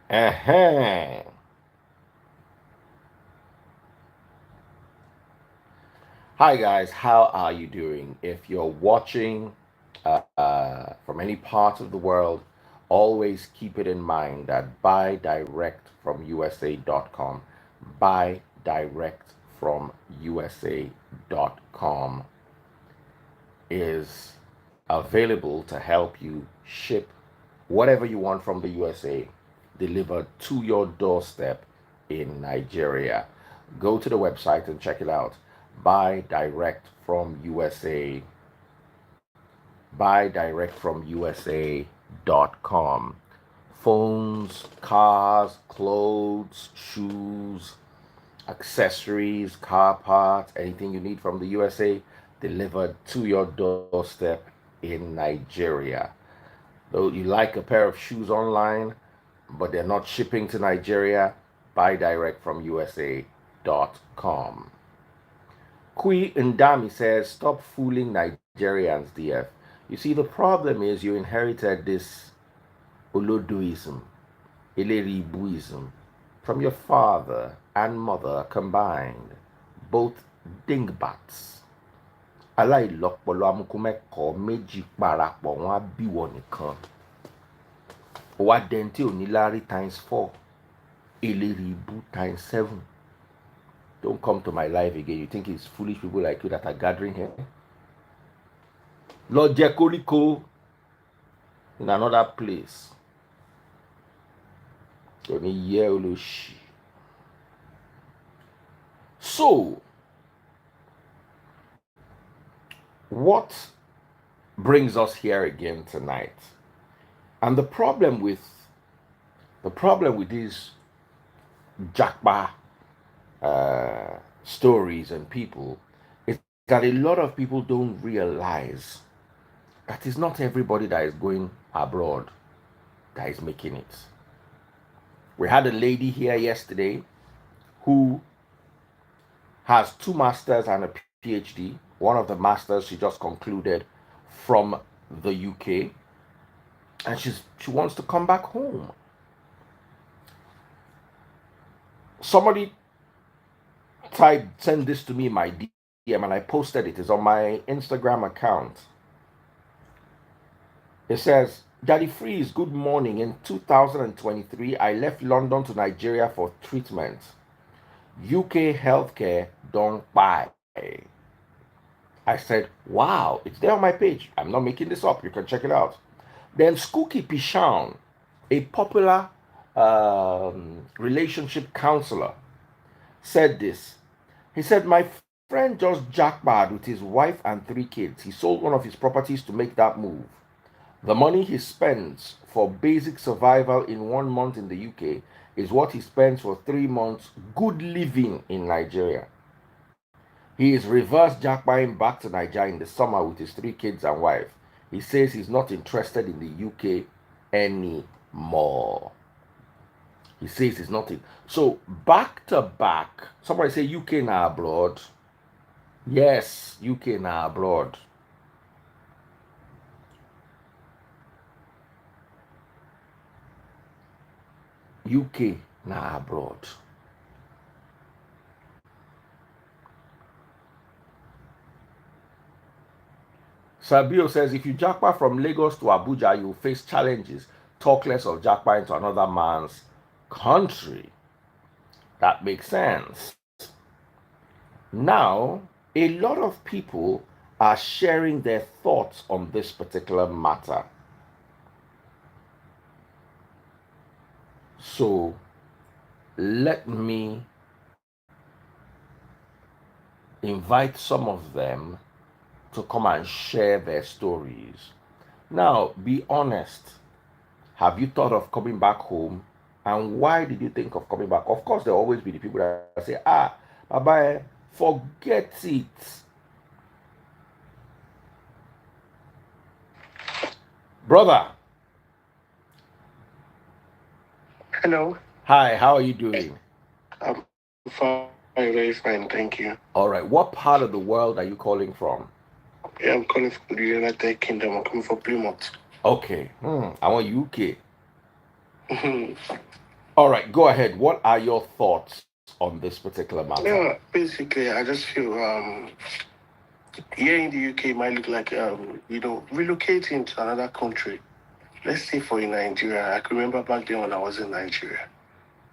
Uh-huh. Hi guys, how are you doing? If you're watching from any part of the world, always keep it in mind that buy direct from USA.com. Buy direct from USA.com is available to help you ship whatever you want from the USA delivered to your doorstep in Nigeria. Go to the website and check it out. Buy direct from USA. Buy direct from USA.com. Phones, cars, clothes, shoes, accessories, car parts, anything you need from the USA delivered to your doorstep in Nigeria. Though you like a pair of shoes online, but they're not shipping to Nigeria, buy direct from USA.com. Kui Ndami says, stop fooling Nigerians, DF. You see, the problem is you inherited this Olodoism, Ileribuism, from your father and mother combined, both dingbats. Aláìlọ́pọlọ amúkúmẹ́kọ̀ọ́ méjì parapọ̀ wọn á bíwọ nìkan. Ó wá dẹ́ntì oníláárí times 4, Ileribu times 7. Don't come to my life again. You think it's foolish people like you that are gathering here? Lord Jekoriko in another place. So, what brings us here again tonight? And the problem with these Japa stories and people is that a lot of people don't realize that it's not everybody that is going abroad that is making it. We had a lady here yesterday who has 2 masters and a PhD. One of the masters she just concluded from the UK, and she wants to come back home. Somebody send this to me in my DM, and I posted it. It's on my Instagram account. It says, Daddy Freeze, good morning. In 2023, I left London to Nigeria for treatment. UK healthcare don't buy. I said, wow, it's there on my page. I'm not making this up. You can check it out. Then Skooky Pishan, a popular relationship counselor, said this. He said, my friend just jackpot with his wife and 3 kids. He sold one of his properties to make that move. The money he spends for basic survival in 1 month in the UK is what he spends for 3 months good living in Nigeria. He is reverse jackpotting back to Nigeria in the summer with his 3 kids and wife. He says he's not interested in the UK anymore. He says he's not in. So back to back, somebody say UK now abroad. Yes, UK now abroad. UK now abroad. Sabio says, if you jackpot from Lagos to Abuja, you will face challenges. Talk less of jackpot into another man's country. That makes sense. Now, a lot of people are sharing their thoughts on this particular matter. So, let me invite some of them to come and share their stories. Now, be honest. Have you thought of coming back home? And why did you think of coming back? Of course, there will always be the people that say, bye-bye, forget it. Brother. Hello. Hi, how are you doing? I'm fine, very fine, thank you. All right, what part of the world are you calling from? Yeah, I'm calling from the United Kingdom. I'm coming from Plymouth. Okay, I want UK. All right, go ahead. What are your thoughts on this particular matter? Yeah, basically, I just feel here in the UK might look like relocating to another country. Let's say for in Nigeria, I can remember back then when I was in Nigeria,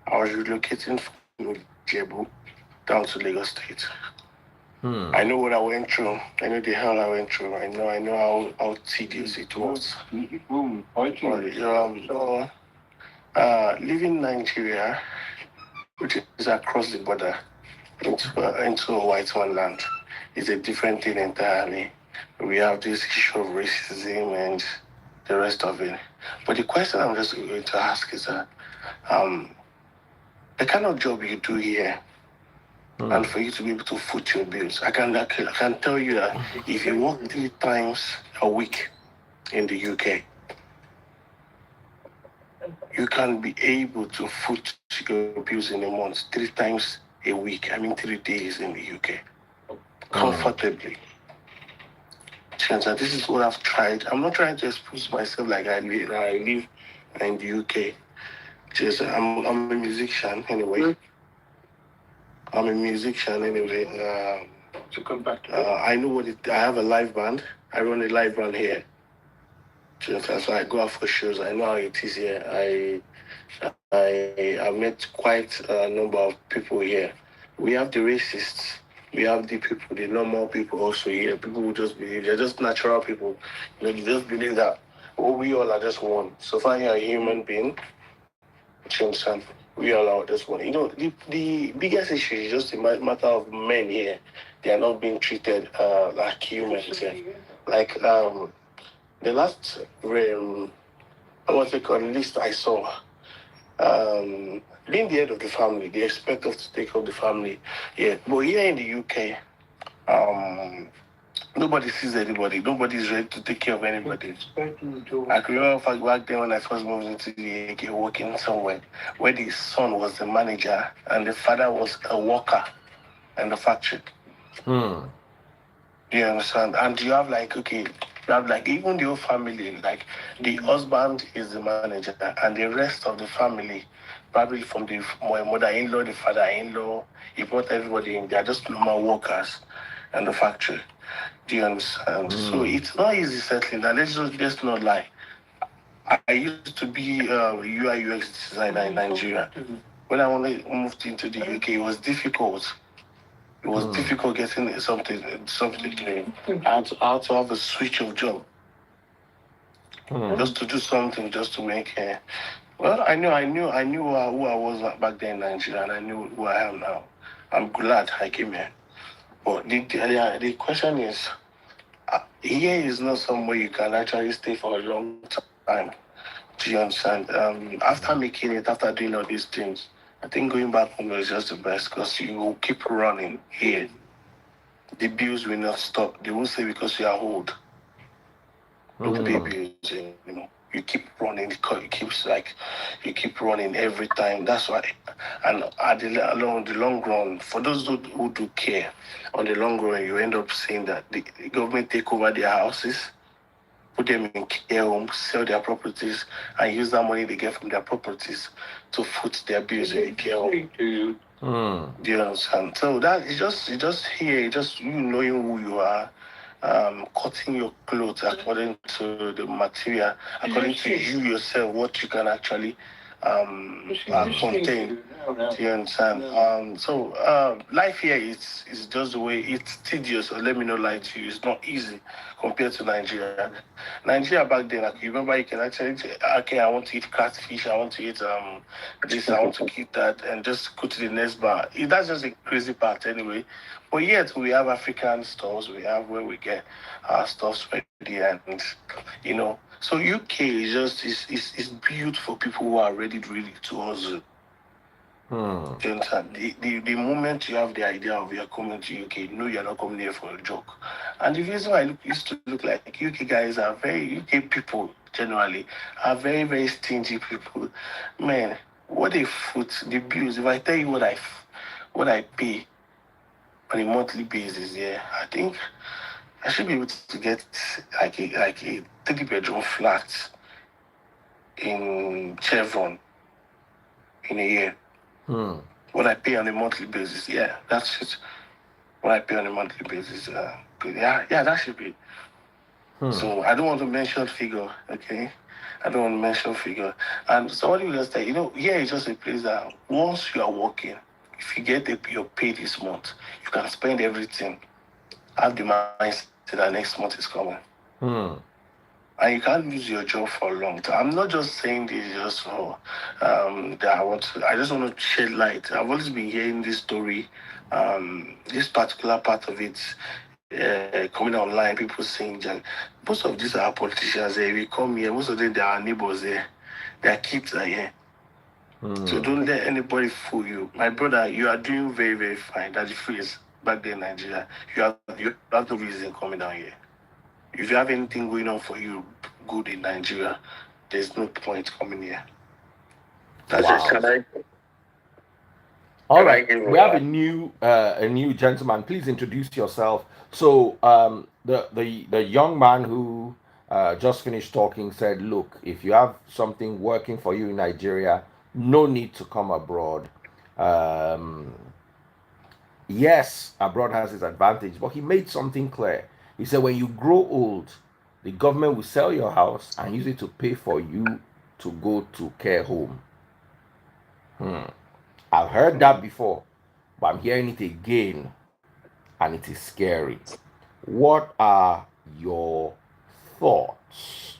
I was relocating from Jebu down to Lagos State. I know what I went through. I know the hell I went through. I know how tedious it was. Leaving Nigeria, which is across the border, into a white man land, is a different thing entirely. We have this issue of racism and the rest of it. But the question I'm just going to ask is um, the kind of job you do here, and for you to be able to foot your bills, I can tell you that if you work 3 times a week in the UK, you can be able to foot your bills in a month 3 times a week. I mean, 3 days in the UK comfortably. Chansa, this is what I've tried. I'm not trying to expose myself like I live in the UK. Just I'm a musician anyway. I'm a musician anyway. To come back to I know what it. I have a live band. I run a live band here. Chansa, so I go out for shows. I know how it is here. I met quite a number of people here. We have the racists. We have the people, the normal people also here. People who just believe they're just natural people. They just believe that we all are just one. So far you're a human being, Chinsan, we all are just one. The biggest issue is just a matter of men here. They are not being treated like humans. Like the last what's it called list I saw. Being the head of the family, they expect us to take care of the family. Yeah, but here in the UK, um, nobody sees anybody. Nobody's ready to take care of anybody. I can remember back then when I first moved into the UK, working somewhere where the son was the manager and the father was a worker in the factory. Hmm. Do you understand? And you have like, okay, you have like even the whole family, like the husband is the manager, and the rest of the family, probably from the mother-in-law, the father-in-law, he brought everybody in. They are just normal workers in the factory. Do you understand? So it's not easy settling. Now let's not lie. I used to be a UI UX designer in Nigeria. When I only moved into the UK, it was difficult. It was difficult getting something doing. I had to have a switch of job just to do something, just to make. Well, I knew who I was back then in Nigeria, and I knew who I am now. I'm glad I came here. But the question is, here is not somewhere you can actually stay for a long time. Do you understand? After making it, after doing all these things, I think going back home is just the best because you will keep running here. The bills will not stop. They won't say because you are old, don't pay bills anymore. You keep running. It you keep running every time. That's why. And along the long run, for those who do care, on the long run, you end up seeing that the government take over their houses, put them in care homes, sell their properties, and use that money they get from their properties to foot their bills in the care home. Do you understand? So that it's just here, it's just you knowing who you are, cutting your clothes according to the material, according to you yourself, what you can actually contain. Do you understand? Life here is just the way it's tedious. So let me not lie to you, it's not easy compared to Nigeria. Nigeria back then, like, you remember, you can actually say, okay, I want to eat catfish, I want to eat this, I want to eat that, and just go to the next bar. That's just a crazy part anyway. But yet we have African stores, we have where we get our stuff ready, and so UK is built for people who are ready really to hustle. Do you understand? The moment you have the idea of you're coming to UK, you know you're not coming here for a joke. And the reason why used to look like UK guys are UK people generally are very, very stingy people. Man, what they foot, the bills, if I tell you what I pay on a monthly basis, yeah, I think I should be able to get like a 3 bedroom flat in Chevron in a year. What I pay on a monthly basis, yeah, that's it. What I pay on a monthly basis, yeah, that should be. So I don't want to mention figure, okay? I don't want to mention figure. And somebody will just say, here is just a place that once you are working, if you get your pay this month, you can spend everything. Have the mindset that next month is coming. And you can't lose your job for a long time. I'm not just saying this just for that I just want to shed light. I've always been hearing this story, this particular part of it coming online, people saying that most of these are politicians. We come here, most of them they are neighbors there, their kids are here. So don't let anybody fool you. My brother, you are doing very, very fine. That's the phrase back there in Nigeria. You have no reason coming down here. If you have anything going on for you good in Nigeria, there's no point coming here. That's just Wow. All right, we have a new gentleman. Please introduce yourself. So, the young man who just finished talking said, "Look, if you have something working for you in Nigeria, no need to come abroad. Um, yes, abroad has its advantage, but he made something clear. He said, when you grow old, the government will sell your house and use it to pay for you to go to care home. I've heard that before, but I'm hearing it again, and it is scary. What are your thoughts?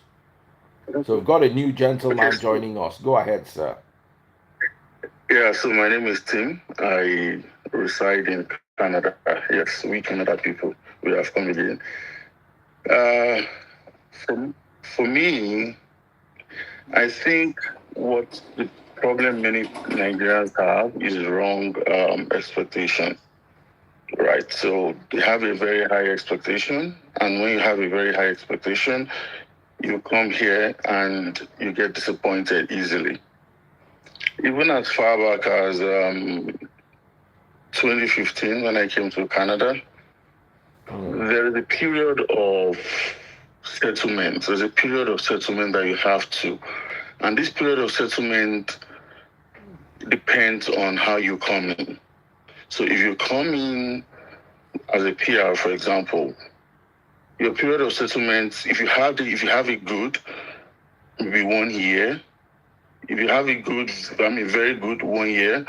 So we've got a new Okay, gentleman joining us. Go ahead, sir. yeah, so my name is Tim. I reside in Canada. Yes, we Canada people. We have comedian. Uh, for, for me, I think what the problem many Nigerians have is wrong expectation, right? So they have a very high expectation, and when you have a very high expectation, you come here and you get disappointed easily. Even as far back as 2015, when I came to Canada, there is a period of settlement. There's a period of settlement that you have to. And this period of settlement depends on how you come in. So if you come in as a PR, for example, your period of settlement, if you have it good, will be 1 year. If you have it good, very good 1 year,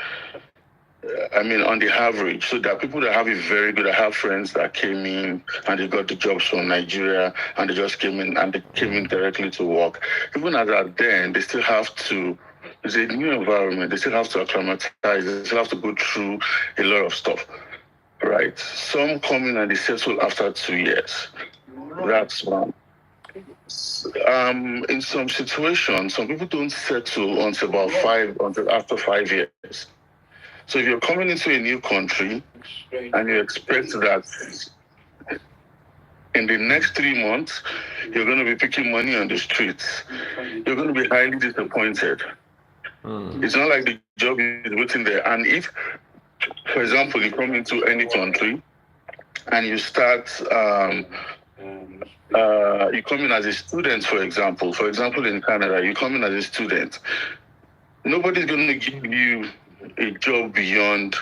on the average. So there are people that have it very good. I have friends that came in and they got the jobs from Nigeria and they just came in and they came in directly to work. Even as at then, they still have to, it's a new environment. They still have to acclimatize. They still have to go through a lot of stuff, right? Some come in and they settle after 2 years. That's one. In some situations, some people don't settle until after 5 years. So if you're coming into a new country and you expect that in the next 3 months you're going to be picking money on the streets, you're going to be highly disappointed. It's not like the job is waiting there. And if, for example, you come into any country and you come in as a student, for example, in Canada, you come in as a student, nobody's going to give you a job beyond.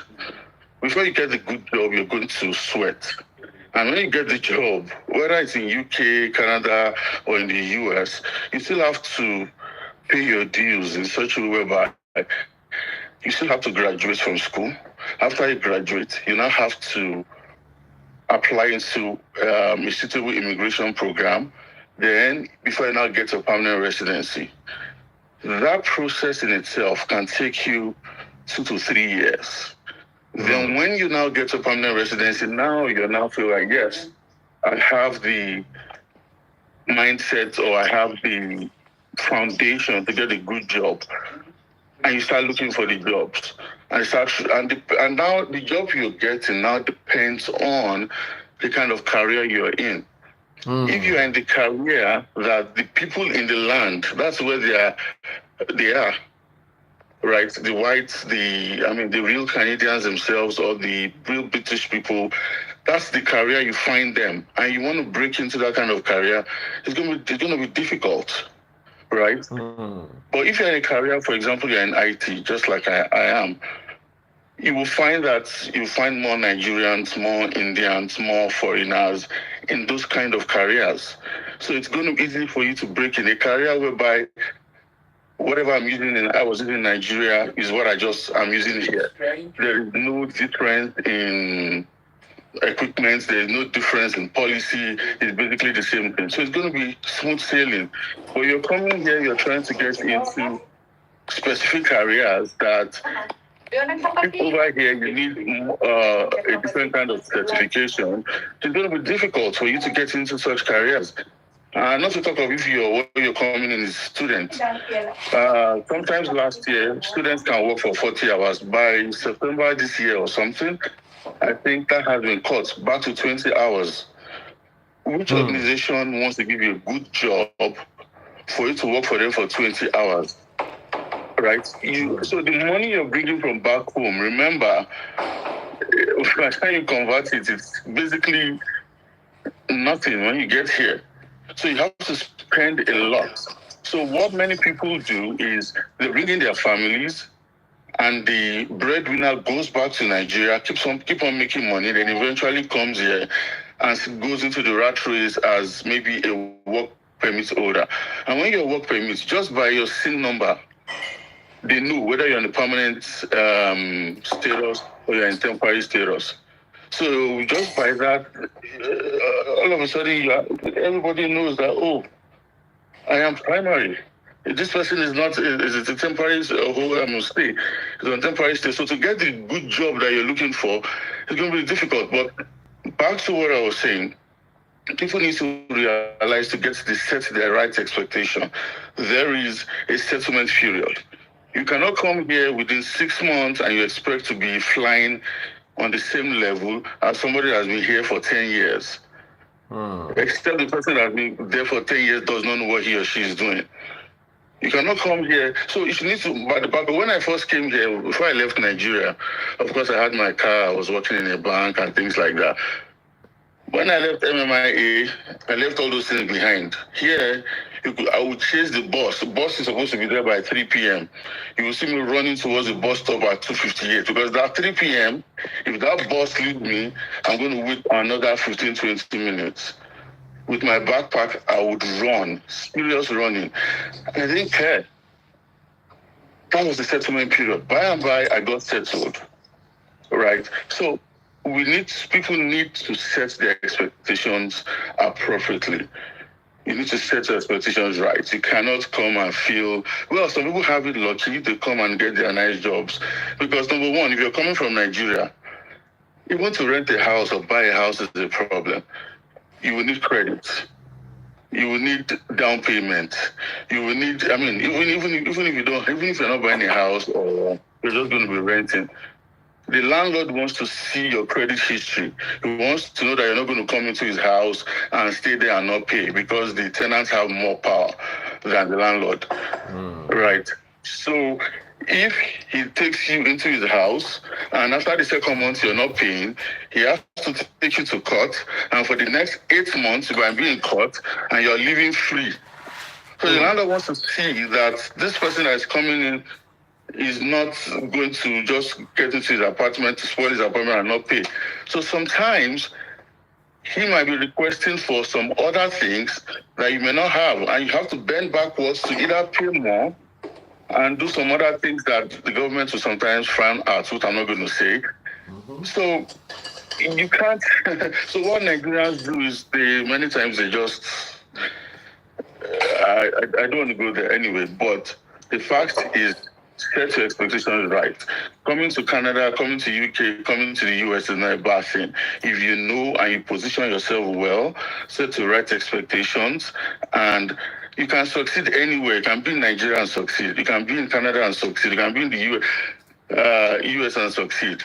Before you get the good job, you're going to sweat. And when you get the job, whether it's in UK, Canada, or in the US, you still have to pay your dues in such a way whereby you still have to graduate from school. After you graduate, you now have to apply into a suitable immigration program. Then, before you now get a permanent residency, that process in itself can take you 2 to 3 years. Then when you now get a permanent residency, now you now feel like, yes, I have the mindset or I have the foundation to get a good job. And you start looking for the jobs. And now the job you're getting now depends on the kind of career you're in. If you're in the career that the people in the land, that's where they are, right? The whites, the real Canadians themselves, or the real British people, that's the career you find them. And you want to break into that kind of career, it's going to be difficult. right? Mm. But if you're in a career, for example, you're in IT, just like I am, you will find that you find more Nigerians, more Indians, more foreigners in those kind of careers. So it's going to be easy for you to break in a career whereby whatever I was using in Nigeria is what I'm using here. There is no difference in equipment, there's no difference in policy, it's basically the same thing. So it's going to be smooth sailing. But you're coming here, you're trying to get into specific careers that over here you need a different kind of certification. It's going to be difficult for you to get into such careers. Not to talk of if you're coming in as a student. Sometimes last year, students can work for 40 hours. By September this year or something, I think that has been cut back to 20 hours. Which organization wants to give you a good job for you to work for them for 20 hours? Right? So the money you're bringing from back home, remember, by the time you convert it, it's basically nothing when you get here. So you have to spend a lot. So what many people do is they bring in their families, and the breadwinner goes back to Nigeria, keep on making money, then eventually comes here and goes into the rat race as maybe a work permit holder. And when your work permit, just by your SIN number, they know whether you're on a permanent status or you're in temporary status. So just by that, all of a sudden, everybody knows that, oh, I am primary. This person is not, is it a temporary stay? It's on temporary stay. So to get the good job that you're looking for, it's going to be difficult. But back to what I was saying, people need to realize to set their right expectation. There is a settlement period. You cannot come here within 6 months and you expect to be flying on the same level as somebody that's been here for 10 years. Except the person that's been there for 10 years does not know what he or she is doing. You cannot come here. So you need to, but when I first came here, before I left Nigeria, of course I had my car, I was working in a bank and things like that. When I left MMIA, I left all those things behind. Here, I would chase the bus. The bus is supposed to be there by 3 p.m. You will see me running towards the bus stop at 2:58 because that 3 p.m., if that bus leaves me, I'm going to wait another 15, 20 minutes. With my backpack, I would run, serious running. And I didn't care. That was the settlement period. By and by, I got settled. Right? So people need to set their expectations appropriately. You need to set your expectations right. You cannot come and feel, well, some people have it lucky, they come and get their nice jobs. Because number one, if you're coming from Nigeria, even to rent a house or buy a house is a problem. You will need credit. You will need down payment. You will need, even if you're not buying a house or you're just going to be renting, the landlord wants to see your credit history. He wants to know that you're not going to come into his house and stay there and not pay because the tenants have more power than the landlord. Right? So if he takes you into his house and after the second month you're not paying, he has to take you to court, and for the next 8 months you are being caught and you're living free. So the landlord wants to see that this person that is coming in is not going to just get into his apartment to spoil his apartment and not pay. So sometimes he might be requesting for some other things that you may not have, and you have to bend backwards to either pay more and do some other things that the government will sometimes frown at, which I'm not going to say. So you can't. So what Nigerians do is many times they just. I don't want to go there anyway, but the fact is, set your expectations right. Coming to Canada, coming to UK, coming to the US is not a bad thing. If you know and you position yourself well, set your right expectations, and you can succeed anywhere. You can be in Nigeria and succeed. You can be in Canada and succeed. You can be in the US and succeed.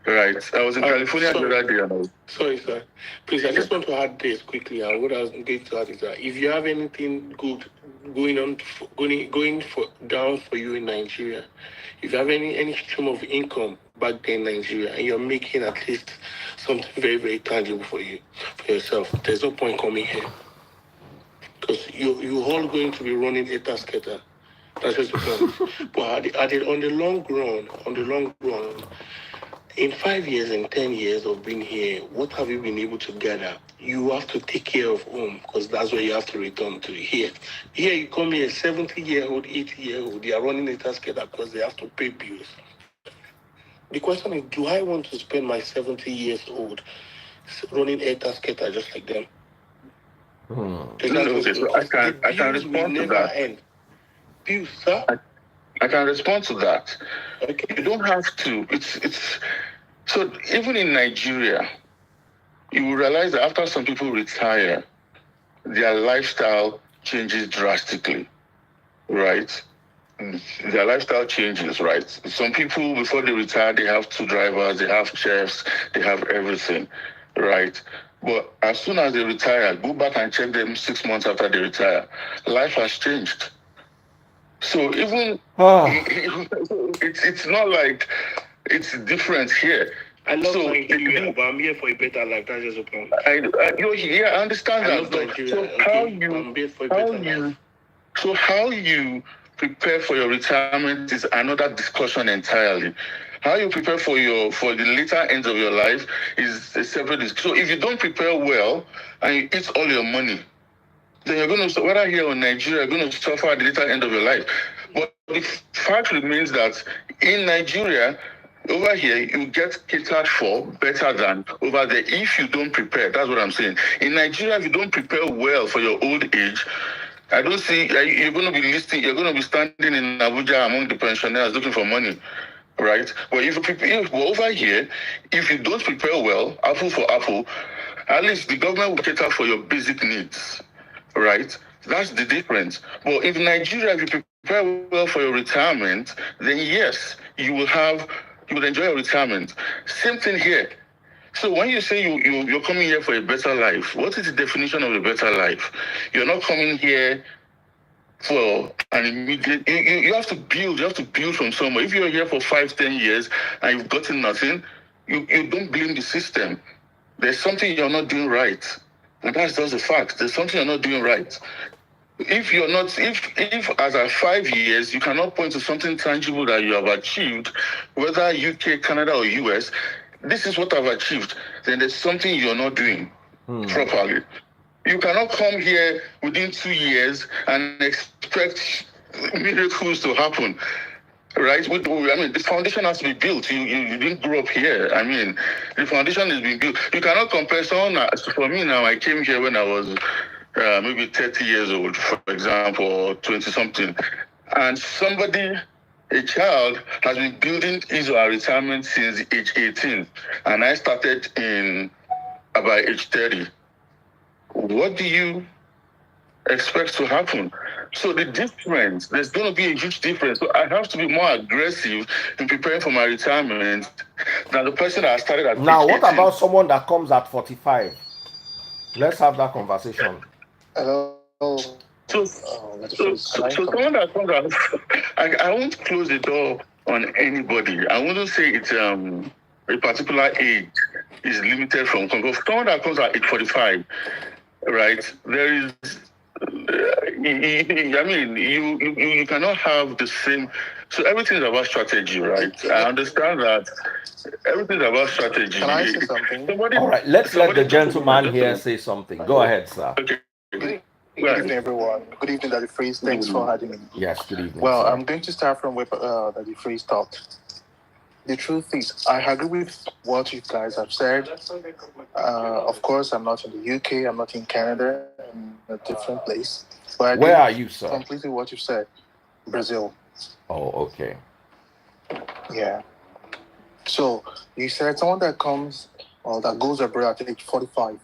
Right. I was in California the other day and I was... Sorry, sir. Please, I just want to add this quickly. And what I was going to add is that if you have anything good going down for you in Nigeria, if you have any stream of income back there in Nigeria and you're making at least something very, very tangible for yourself, there's no point coming here. because you're all going to be running a tasketa. That's just the point. But on the long run, in 5 years and 10 years of being here, what have you been able to gather? You have to take care of home because that's where you have to return to. Here you come here, 70-year-old, 80-year-old, they are running a tasketa because they have to pay bills. The question is, do I want to spend my 70 years old running a tasketa just like them? Okay, so I can Bills will respond to never that. end. Bills, sir? I can respond to that. Okay. You don't have to. It's so even in Nigeria, you will realize that after some people retire, their lifestyle changes drastically, right? Their lifestyle changes, right? Some people before they retire, they have two drivers, they have chefs, they have everything, right? But as soon as they retire, go back and check them 6 months after they retire. Life has changed. So even it's not like it's different here. I love Nigeria, but I'm here for a better life. That's just a point. I understand I that. love Nigeria. So Okay, I'm here for a better life. so how you prepare for your retirement is another discussion entirely. How you prepare for the later ends of your life is a separate discussion. So if you don't prepare well and you eat all your money, then you're going to, whether here or Nigeria, you're going to suffer at the later end of your life. But the fact remains that in Nigeria, over here, you get catered for better than over there if you don't prepare. That's what I'm saying. In Nigeria, if you don't prepare well for your old age, I don't see you're going to be listing. You're going to be standing in Abuja among the pensioners looking for money, right? But if you prepare over here, if you don't prepare well, apple for apple, at least the government will cater for your basic needs, right? That's the difference. But if Nigeria, if you prepare well for your retirement, then yes, you will enjoy your retirement. Same thing here. So when you say you're coming here for a better life, what is the definition of a better life? You're not coming here for an immediate. You have to build. You have to build from somewhere. If you're here for 5, 10 years and you've gotten nothing, you don't blame the system. There's something you're not doing right, and that's just a fact. There's something you're not doing right. If you're not, if as at 5 years you cannot point to something tangible that you have achieved, whether UK, Canada, or US, this is what I've achieved, then there's something you're not doing properly. You cannot come here within 2 years and expect miracles to happen. Right? I mean, the foundation has to be built. You didn't grow up here. I mean, the foundation is being built. You cannot compare someone. For me now, I came here when I was maybe 30 years old, for example, or 20 something. And somebody, a child, has been building his or her retirement since age 18. And I started in about age 30. What do you expect to happen? So the difference, there's going to be a huge difference. So I have to be more aggressive in preparing for my retirement than the person that started at now, age what 18. about someone that comes at 45? Let's have that conversation. So someone that comes out, I won't close the door on anybody. I wouldn't say it's a particular age is limited from coming. Someone that comes at age 45, right? There is, I mean, you cannot have the same. So everything is about strategy, right? I understand that everything is about strategy. Can I say something? All right, let's let the gentleman here say something. Go ahead, sir. Okay. Good evening, everyone. Good evening, Daddy Freeze. Thanks for having me. Yes, good evening. Well, sir. I'm going to start from where Daddy Freeze talked. The truth is, I agree with what you guys have said. Of course, I'm not in the UK, I'm not in Canada, I'm in a different place. But I Where are you, sir? completely what you said. Brazil. Oh, okay. Yeah. So you said someone that comes or that goes abroad at age 45.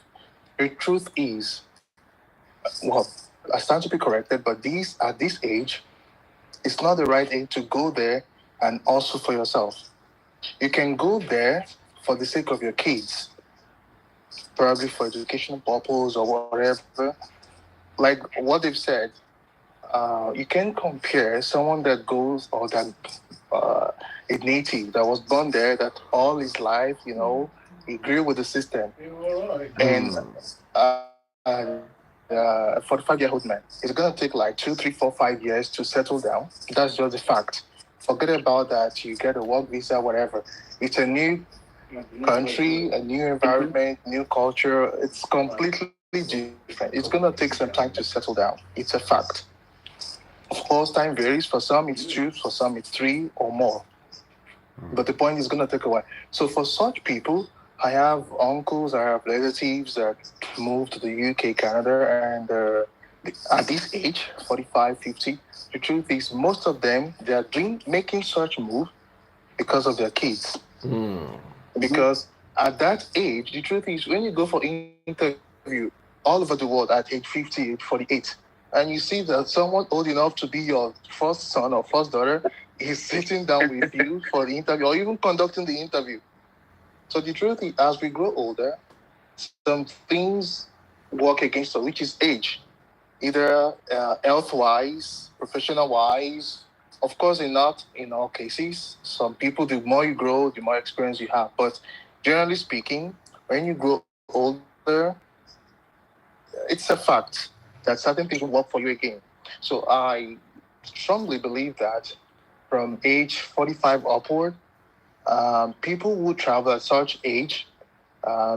The truth is, well, I stand to be corrected, but at this age, it's not the right age to go there and also for yourself. You can go there for the sake of your kids, probably for educational purpose or whatever. Like what they've said, you can compare someone that goes or that a native that was born there, that all his life, he grew with the system, and 45-year-old man. It's going to take like 2, 3, 4, 5 years to settle down. That's just a fact. Forget about that. You get a work visa, whatever. It's a new country, a new environment, new culture. It's completely different. It's going to take some time to settle down. It's a fact. Of course, time varies. For some, it's 2, for some, it's 3 or more. But the point is going to take a while. So for such people, I have uncles, I have relatives that moved to the UK, Canada, and at this age, 45, 50, the truth is most of them, they are making such move because of their kids. Because at that age, the truth is when you go for interview all over the world at age 50, age 48, and you see that someone old enough to be your first son or first daughter is sitting down with you for the interview or even conducting the interview. So the truth is, as we grow older, some things work against us, which is age, either health-wise, professional-wise. Of course, not in all cases. Some people, the more you grow, the more experience you have. But generally speaking, when you grow older, it's a fact that certain things will work for you again. So I strongly believe that from age 45 upward, people who travel at such age,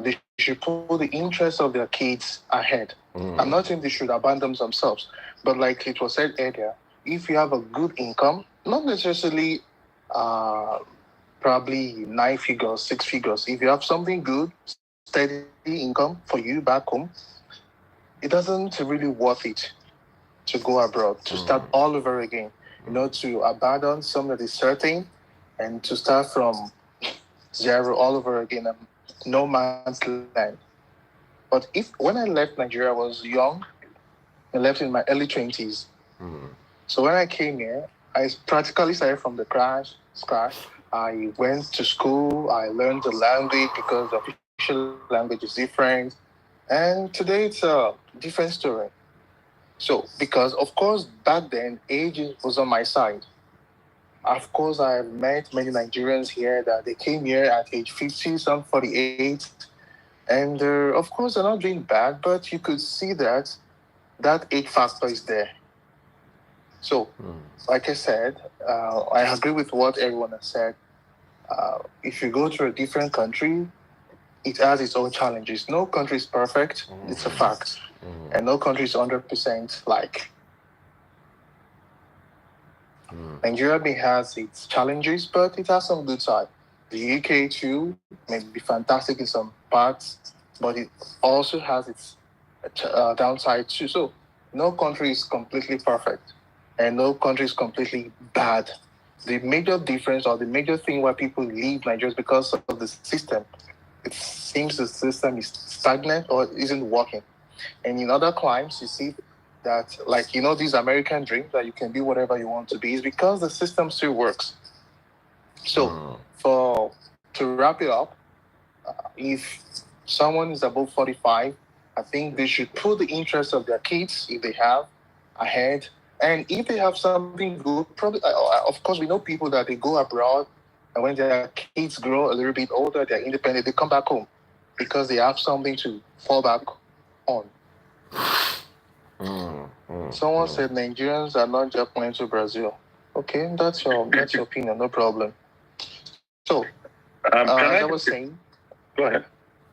they should put the interests of their kids ahead. I'm not saying they should abandon themselves, but like it was said earlier, if you have a good income, not necessarily uh, probably 9 figures, 6 figures, if you have something good, steady income for you back home, it doesn't really worth it to go abroad, to start all over again, to abandon some that is certain and to start from zero all over again, no man's land. But if when I left Nigeria, I was young. I left in my early 20s. So when I came here, I practically started from the scratch. I went to school. I learned the language because the official language is different. And today it's a different story. So because of course back then age was on my side. Of course, I have met many Nigerians here that they came here at age 50, some 48, and of course they're not doing bad, but you could see that that age factor is there. So, like I said, I agree with what everyone has said. If you go to a different country, it has its own challenges. No country is perfect, it's a fact. And no country is 100% like. Nigeria may has its challenges, but it has some good side. The UK too may be fantastic in some parts, but it also has its downside too. So no country is completely perfect, and no country is completely bad. The major difference or the major thing why people leave Nigeria is because of the system. It seems the system is stagnant or isn't working. And in other climes, you see that, like, these American dreams that you can be whatever you want to be is because the system still works. So, to wrap it up, if someone is above 45, I think they should put the interests of their kids, if they have, ahead. And if they have something good, probably, of course, we know people that they go abroad, and when their kids grow a little bit older, they're independent, they come back home because they have something to fall back on. Someone said Nigerians are not just going to Brazil. Okay, that's your opinion, no problem. So, as I was saying, Go ahead.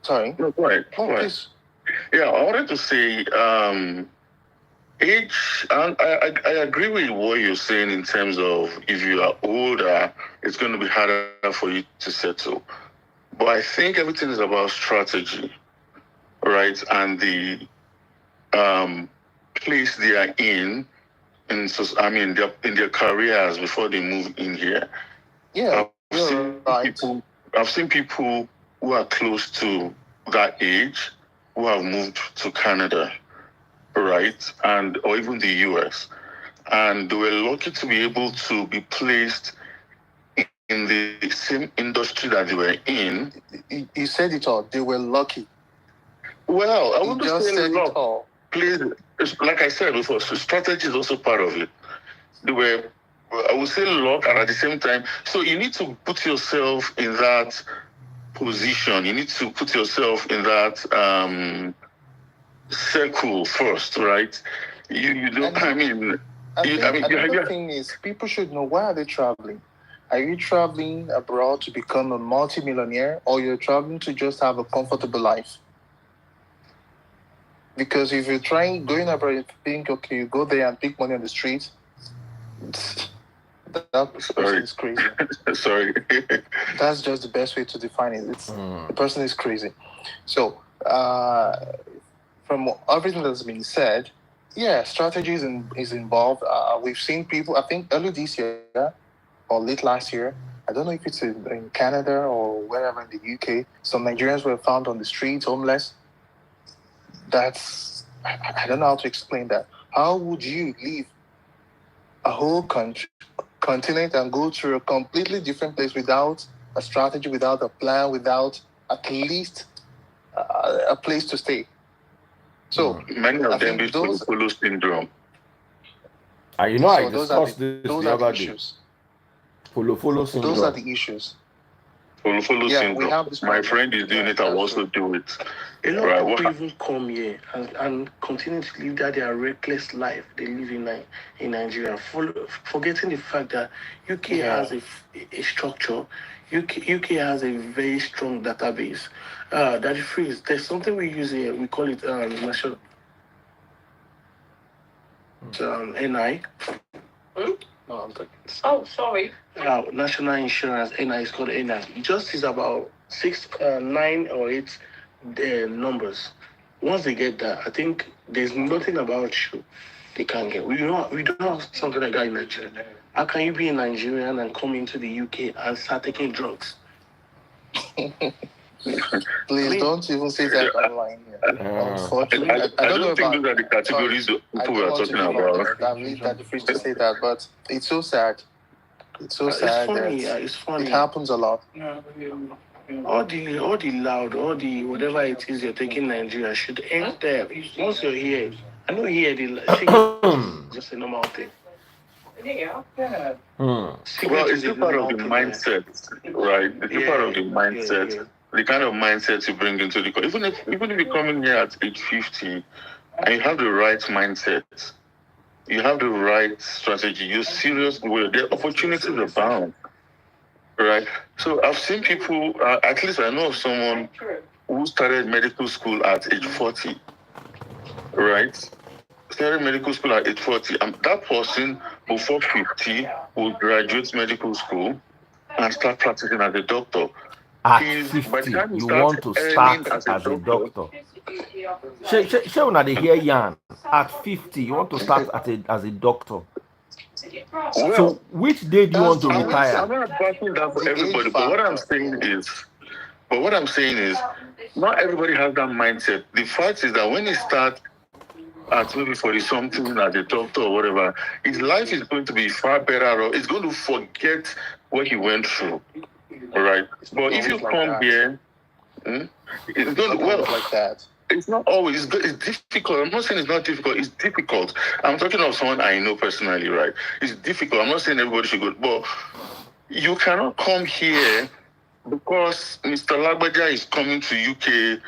sorry. No, go ahead. Oh, Go ahead. please. Yeah, I wanted to say age, and I agree with what you're saying in terms of if you are older, it's going to be harder for you to settle. But I think everything is about strategy, right? And the place they are in their careers before they move in here. Yeah, I've seen people who are close to that age who have moved to Canada, right, and or even the US, and they were lucky to be able to be placed in the same industry that they were in. You said it all. They were lucky. Well, I You wouldn't just say said it luck. all. Please, like I said before, so strategy is also part of it. They were, I would say, luck, and at the same time, so you need to put yourself in that position. You need to put yourself in that circle first, right? You don't. And I mean, I think another you thing is people should know, why are they traveling? Are you traveling abroad to become a multimillionaire, or you're traveling to just have a comfortable life? Because if you're going abroad and think, okay, you go there and pick money on the street, that person is sorry, crazy. sorry. That's just the best way to define it. It's the person is crazy. So, from everything that's been said, yeah, strategies is involved. We've seen people. I think early this year or late last year. I don't know if it's in Canada or wherever in the UK. Some Nigerians were found on the streets, homeless. I don't know how to explain that. How would you leave a whole continent and go to a completely different place without a strategy, without a plan, without at least a place to stay? So Many I of them think is follow syndrome. And you know, I discussed this the other day. issues. Follow Those are syndrome. the issues. Follow Yeah, we syndrome. have this My problem. friend is doing Yeah, it. I will that's also true. do it. A lot Right, of what people even come here and continue to live their reckless life they live in Nigeria, forgetting the fact that UK has a structure. UK has a very strong database. That is free. There's something we use here. We call it national NI. No, I'm talking. Oh, sorry. National insurance NI is called NI. Just is about 9 or 8 numbers. Once they get that, I think there's nothing about you they can't get. We don't have something like that in Nigeria. How can you be a Nigerian and come into the UK and start taking drugs? Please don't even say that online here. Unfortunately, I don't know think about. those are the categories people I are don't want to talking give about. I'm leave that free to say that, but it's so sad. It's so sad. Funny. It's funny. It happens a lot. All the loud, all the whatever it is you're taking in Nigeria should end there. Once you're here, I know here the cigarette is just a normal thing. Well, it's still part of the mindset, right? It's still part of the mindset. The kind of mindset you bring into the even if you come in here at age 50 and you have the right mindset, you have the right strategy, you're serious, well, the opportunities abound, right? So I've seen people, at least I know of someone who started medical school at age 40, right? Started medical school at age 40. And that person, before 50, will graduate medical school and start practicing as a doctor. At By the 50, time he you starts want to earning start as a doctor, Shey una dey hear yarn. At 50, you want to start as a doctor. well, So which day do you want to retire? I'm not advising that for everybody, but what I'm saying is, not everybody has that mindset. The fact is that when he starts at maybe 40 something as a doctor or whatever, his life is going to be far better. Or he's going to forget what he went through. All right. But if you come here, it's going to, like that. It's not always. It's difficult. I'm not saying it's not difficult. It's difficult. I'm talking of someone I know personally, right? It's difficult. I'm not saying everybody should go, but you cannot come here because Mr. Lagbaja is coming to UK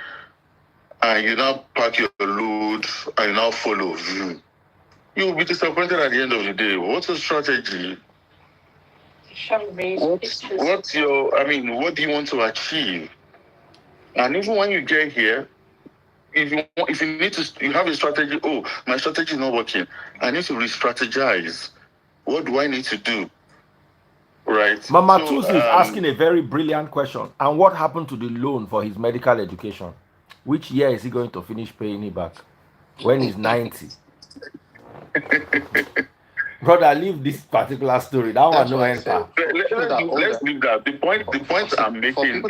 and you now pack your load and you now follow. You will be disappointed at the end of the day. What's the strategy? What's your? I mean, what do you want to achieve? And even when you get here, if you need to, you have a strategy. Oh, my strategy is not working. I need to re-strategize. What do I need to do? Right. Mama Tusi is asking a very brilliant question. And what happened to the loan for his medical education? Which year is he going to finish paying it back? When he's 90? Brother, leave this particular story. That one no enter. Let's leave that. The point I'm making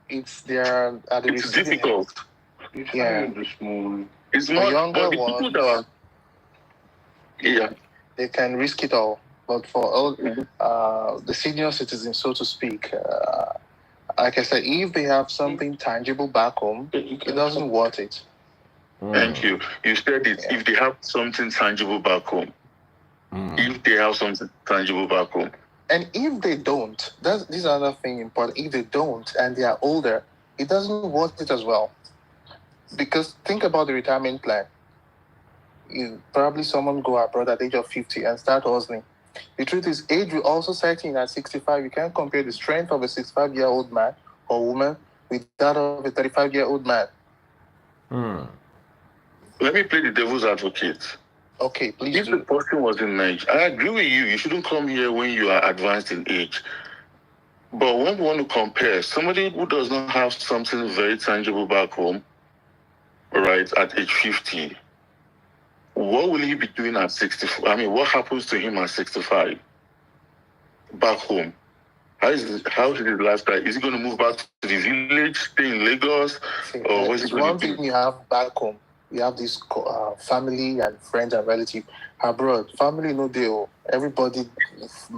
is that it's difficult. Yeah. It's not, but the people that are, they can risk it all. But for all the senior citizens, so to speak, like I said, if they have something tangible back home, it doesn't worth it. Thank you. You said it. If they have something tangible back home. If they have something tangible back home. And if they don't, this is another thing important. If they don't and they are older, it doesn't worth it as well. Because think about the retirement plan. Probably someone go abroad at the age of 50 and start hustling. The truth is, age will also set in at 65. You can't compare the strength of a 65-year-old man or woman with that of a 35-year-old man. Let me play the devil's advocate. Okay, please If the person was in Nigeria, I agree with you. You shouldn't come here when you are advanced in age. But when we want to compare, somebody who does not have something very tangible back home, right, at age 50, what will he be doing at 64? I mean, what happens to him at 65 back home? How is his lifestyle? Is he going to move back to the village, stay in Lagos, or what's he going to do? One thing you have back home, you have this family and friends and relatives abroad. Family no deal. Everybody,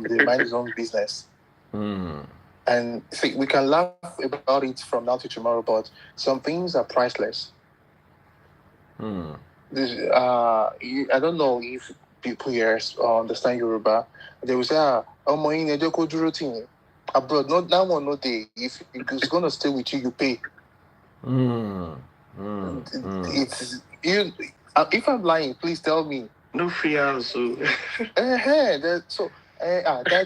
they mind his own business. And see, we can laugh about it from now to tomorrow, but some things are priceless. I don't know if people here understand Yoruba. They will say, abroad, not that one, no day. If it's going to stay with you, you pay. It's you. If I'm lying, please tell me. No free answer. So, that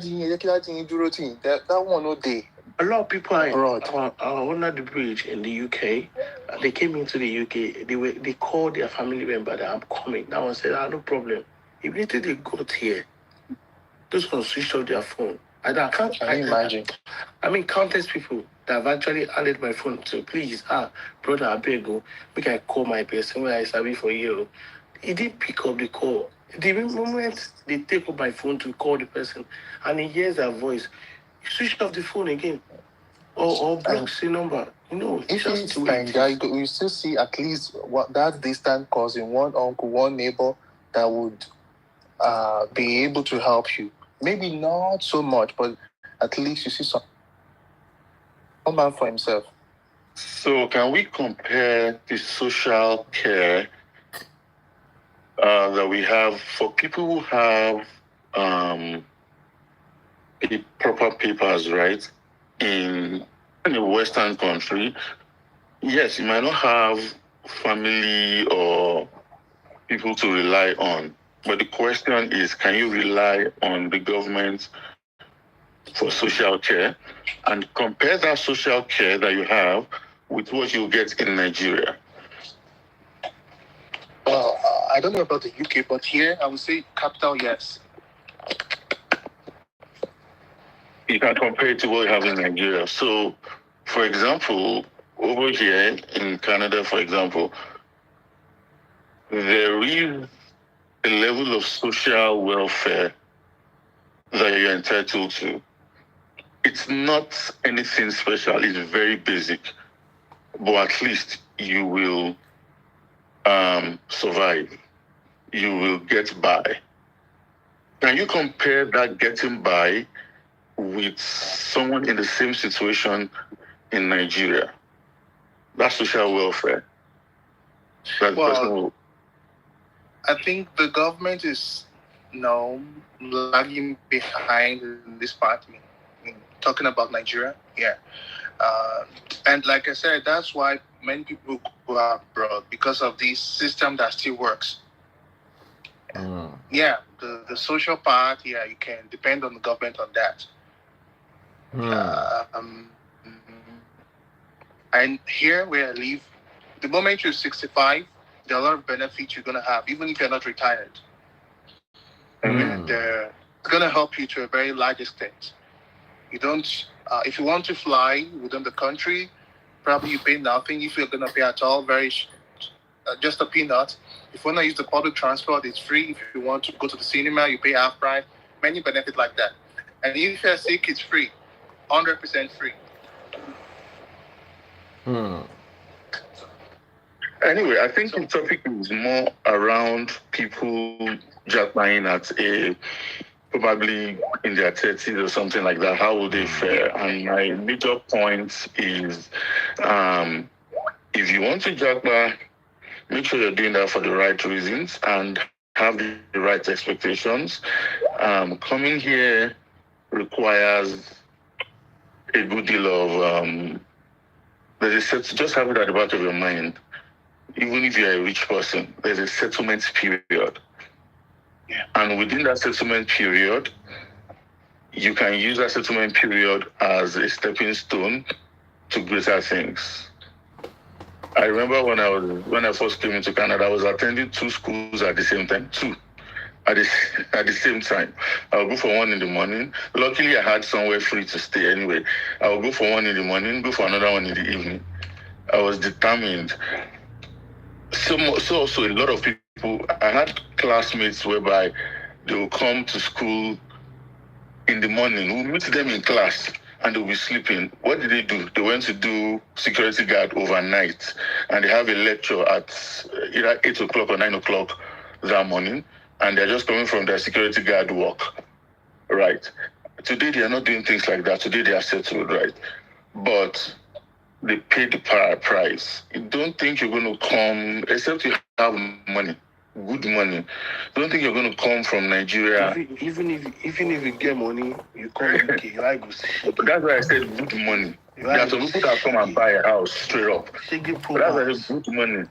one no day. A lot of people are under the bridge in the UK. They came into the UK. They called their family member that I'm coming. That one said, no problem. Immediately they got here, those ones switched off their phone. I can't imagine. I mean, countless people that have actually handed my phone to, please, brother, I beg you, make I call my person where I serving for you. He didn't pick up the call. The moment they take up my phone to call the person and he hears their voice, he switched off the phone again. Or blocks the number. If it's Nigeria, you still see at least that distant cousin, one uncle, one neighbor that would be able to help you. Maybe not so much, but at least you see some man for himself. So can we compare the social care that we have for people who have the proper papers, right? In a Western country, yes, you might not have family or people to rely on. But the question is, can you rely on the government for social care and compare that social care that you have with what you get in Nigeria? Well, I don't know about the UK, but here I would say capital, yes. You can compare it to what you have in Nigeria. So, for example, over here in Canada, for example, there is a level of social welfare that you're entitled to. It's not anything special. It's very basic. But at least you will survive. You will get by. Can you compare that getting by with someone in the same situation in Nigeria? That's social welfare. Well, I think the government is lagging behind in this part. Talking about Nigeria, yeah. And like I said, that's why many people go abroad, because of this system that still works. Yeah, the social part, yeah, you can depend on the government on that. And here where I live, the moment you're 65, there are a lot of benefits you're going to have, even if you're not retired. And it's going to help you to a very large extent. You don't, if you want to fly within the country, probably you pay nothing. If you're going to pay at all, just a peanut. If you want to use the public transport, it's free. If you want to go to the cinema, you pay half price. Many benefits like that. And if you're sick, it's free. 100% free. Anyway, I think the topic is more around people jackpotting at probably in their 30s or something like that. How will they fare? And my major point is, if you want to jackpot, make sure you're doing that for the right reasons and have the right expectations. Coming here requires a good deal of, just have it at the back of your mind even if you're a rich person, there's a settlement period. Yeah. And within that settlement period, you can use that settlement period as a stepping stone to greater things. I remember when I first came into Canada, I was attending 2 schools at the same time. At the same time. I'll go for one in the morning. Luckily, I had somewhere free to stay anyway. I'll go for one in the morning, go for another one in the evening. I was determined. So a lot of people, I had classmates whereby they will come to school in the morning. We'll meet them in class and they'll be sleeping. What did they do? They went to do security guard overnight and they have a lecture at either 8 o'clock or 9 o'clock that morning, and they're just coming from their security guard work. Right. Today they are not doing things like that. Today they are settled, right? But they pay the price. You don't think you're going to come, except you have money, good money. Don't think you're going to come from Nigeria. Even if you get money, you come UK, you like go shake. That's why I said good money. There are some people that come and buy a house straight up. But that's why I said good money.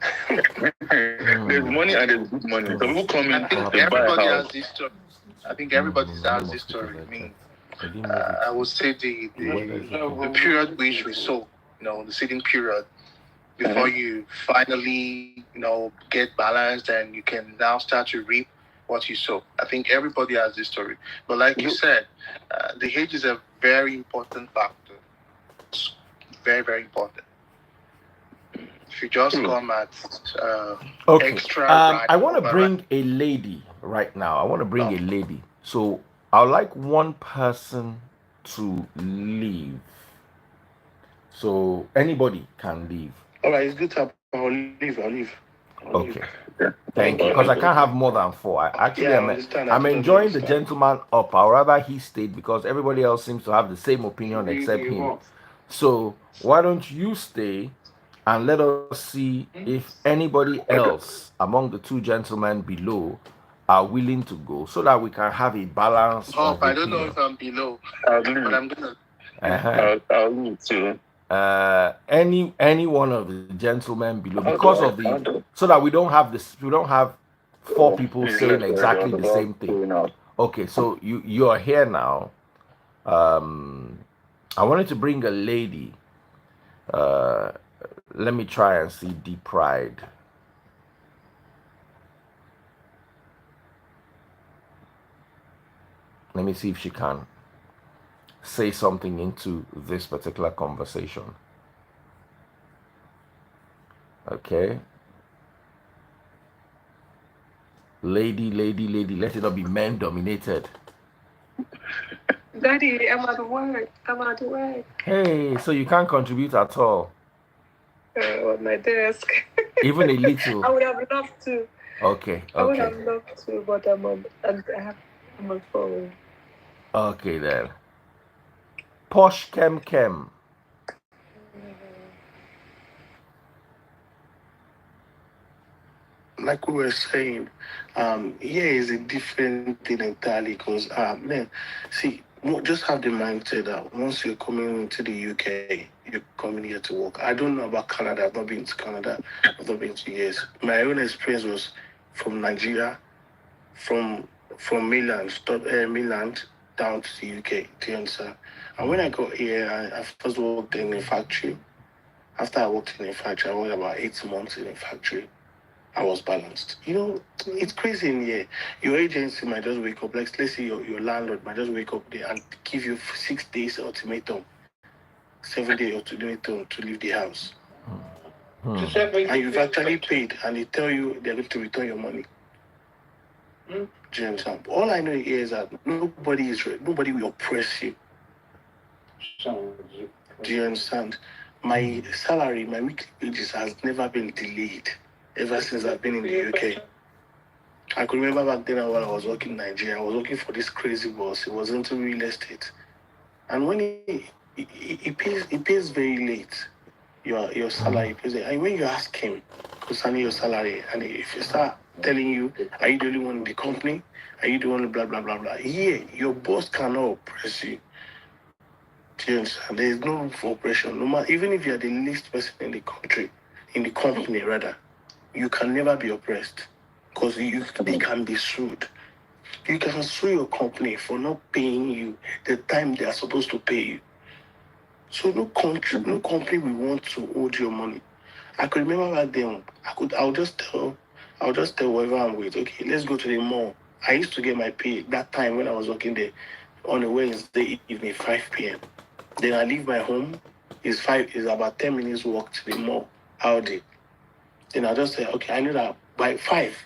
There's money and there's good money. Some people come in I think and buy a everybody house. has this story. I think everybody has this story. I mean, I would say the period which we saw, the seeding period, before you finally, get balanced and you can now start to reap what you sow. I think everybody has this story. But like you said, the age is a very important factor. Very, very important. If you just come at extra I want to bring a lady right now. I want to bring a lady. So I would like one person to leave. So anybody can leave. All right, it's good to I'll leave. Okay. Thank you. Because I can't have more than 4. I'm enjoying the gentleman up. I'd rather he stayed because everybody else seems to have the same opinion except him. So why don't you stay and let us see if anybody else among the 2 gentlemen below are willing to go so that we can have a balance of I don't know if I'm below, I'll but leave. I'm gonna. I'll leave too. Any one of the gentlemen below because of the so that we don't have 4 people saying exactly the same thing. Okay, so you are here now. I wanted to bring a lady. Let me try and see Deep Pride. Let me see if she can say something into this particular conversation. Okay. Lady, let it not be men dominated. Daddy, I'm at work. Hey, so you can't contribute at all? On my desk. Even a little? I would have loved to. Okay. I would have loved to, but I'm on my phone. Okay then. Posh Kem. Like we were saying, is a different thing entirely because, man, see, just have the mindset that once you're coming into the UK, you're coming here to work. I don't know about Canada. I've not been to Canada. I've not been to US. My own experience was from Nigeria, from mainland down to the UK. Do you understand? And when I got here, I first worked in a factory. After I worked in a factory, I worked about 8 months in a factory. I was balanced. It's crazy in here. Your agency might just wake up, like let's say your landlord might just wake up there and give you 6 days ultimatum, 7 day ultimatum to leave the house. And you've actually paid and they tell you they're going to return your money. Do you understand? All I know here is that nobody will oppress you. Do you understand? My salary, my weekly wages has never been delayed ever since I've been in the UK. I could remember back then when I was working in Nigeria, I was working for this crazy boss. He was into real estate. And when he pays very late, your salary. And when you ask him concerning your salary, and if he start telling you, are you the only one in the company? Are you the one blah, blah, blah, blah? Yeah, your boss cannot oppress you. Do you understand? There is no room for oppression. No matter, even if you are the least person in the country, in the company rather, you can never be oppressed because they can be sued. You can sue your company for not paying you the time they are supposed to pay you. So no company will want to hold your money. I could remember back then. I'll just tell whoever I'm with. Okay, let's go to the mall. I used to get my pay that time when I was working there on a Wednesday evening, 5 p.m. Then I leave my home. Is about 10 minutes walk to the mall. How day? Then I just say, okay, I know that by five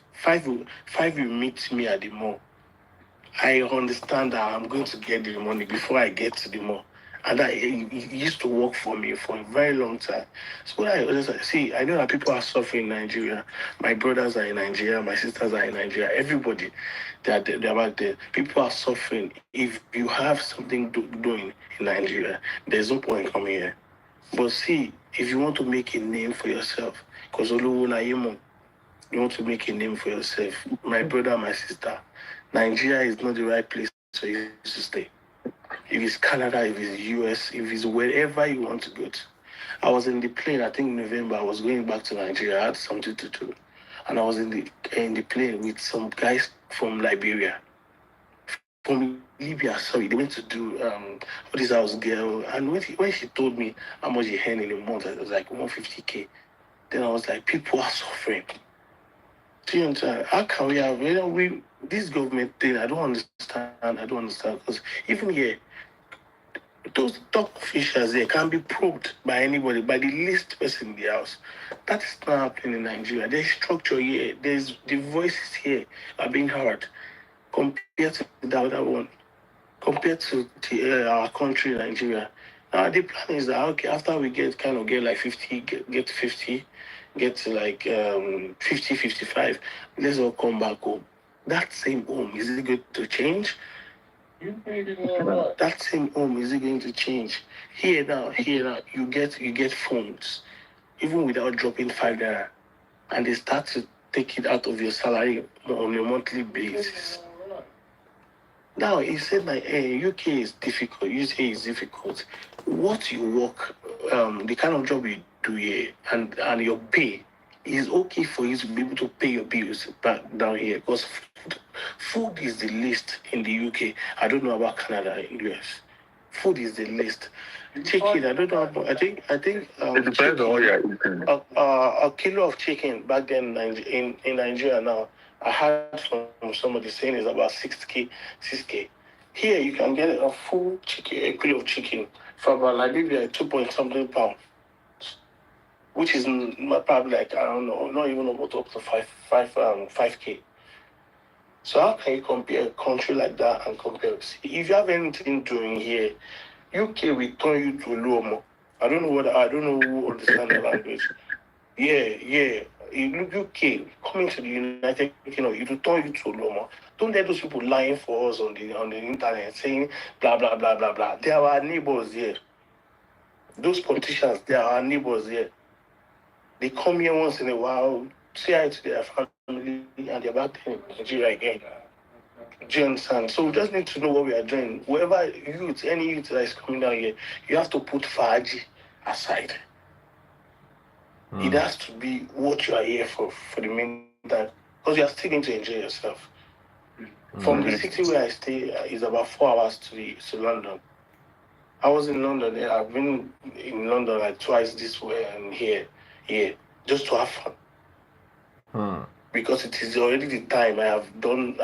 will meet me at the mall. I understand that I'm going to get the money before I get to the mall. And that it used to work for me for a very long time. So what I always see, I know that people are suffering in Nigeria. My brothers are in Nigeria, my sisters are in Nigeria, everybody, they're back there. People are suffering. If you have something doing in Nigeria, there's no point coming here. But see, if you want to make a name for yourself, because you want to make a name for yourself, my brother, my sister, Nigeria is not the right place for you to stay. If it's Canada, if it's US, if it's wherever you want to go to. I was in the plane, I think in November, I was going back to Nigeria. I had something to do. And I was in the plane with some guys from Liberia. From Libya, sorry, they went to do what is house girl. And when she told me how much he earned in a month, it was like 150K. Then I was like, people are suffering. Do you understand? How can we have, this government thing, I don't understand. Because even here, those top officials there can be probed by anybody, by the least person in the house. That is not happening in Nigeria. There's structure here. There's the voices here are being heard compared to the other one, compared to our country, Nigeria. Now the plan is that okay, after we get like 50, get 50, get to like 50, 55, let's all come back home. That same home, is it going to change? That same home, is it going to change? Here now, you get phones, even without dropping 5 naira, and they start to take it out of your salary on a monthly basis. Now he said like, hey, UK is difficult. UK is difficult. What you work, the kind of job you do here, and your pay is okay for you to be able to pay your bills back down here because food is the least in the UK. I don't know about Canada and US. Food is the least. Chicken, I don't know about. I think It depends on what you're eating. a kilo of chicken back then in Nigeria now. I heard from somebody saying it's about 6K, 6K. Here you can get a full chicken, a kilo of chicken for about like maybe like 2 point something pound, which is probably like I don't know, not even about up to 5K. So how can you compare a country like that and compare? See, if you have anything doing here, UK will turn you to Lomo. I don't know who understand the language. Yeah. You look UK coming to the United Kingdom, it will turn you to Loma. Don't let those people lying for us on the internet saying blah blah blah blah blah. They are our neighbors here. Those politicians, they are our neighbors here. They come here once in a while, say hi to their family, and they're back there in Nigeria again. Do you understand? So we just need to know what we are doing. Whoever any youth that is coming down here, you have to put Faji aside. It has to be what you are here for the meantime, because you are still going to enjoy yourself. From the city where I stay is about 4 hours to London. I was in London. I've been in London like twice this way and here, just to have fun. Because it is already the time I've gone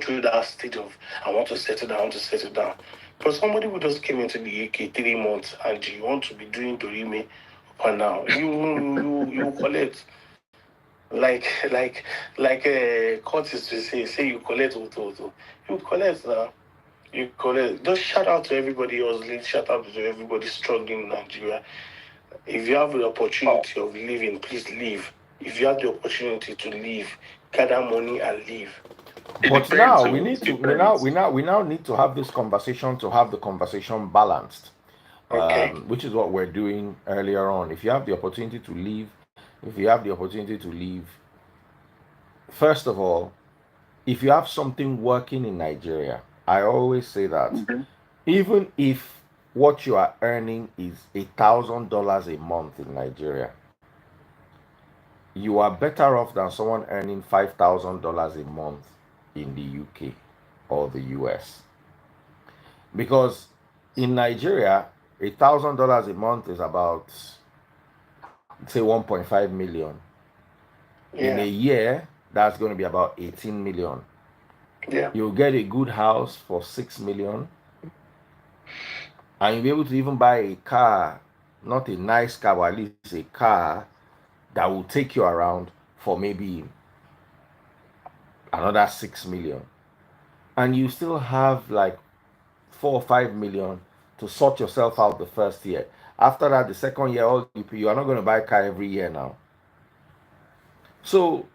through that stage of I want to settle down, But somebody who just came into the UK 3 months and you want to be doing Dorime up and now, you collect like Curtis to say you collect auto. You collect now. You collect. Just shout out to everybody hustling, shout out to everybody struggling in Nigeria. If you have the opportunity of living, please leave. If you have the opportunity to leave, gather money and leave. But now we now need to have this conversation to have the conversation balanced, Okay. which is what we're doing earlier on. If you have the opportunity to leave, first of all, if you have something working in Nigeria, I always say that even if what you are earning is $1,000 a month in Nigeria, you are better off than someone earning $5,000 a month in the UK or the US. Because in Nigeria, $1,000 a month is about, say, 1.5 million. In a Yeah. year, that's going to be about 18 million. Yeah. You'll get a good house for 6 million, and you'll be able to even buy a car, not a nice car, but at least a car that will take you around for maybe another 6 million. And you still have like 4 or 5 million to sort yourself out the first year. After that, the second year, all you are not going to buy a car every year now. So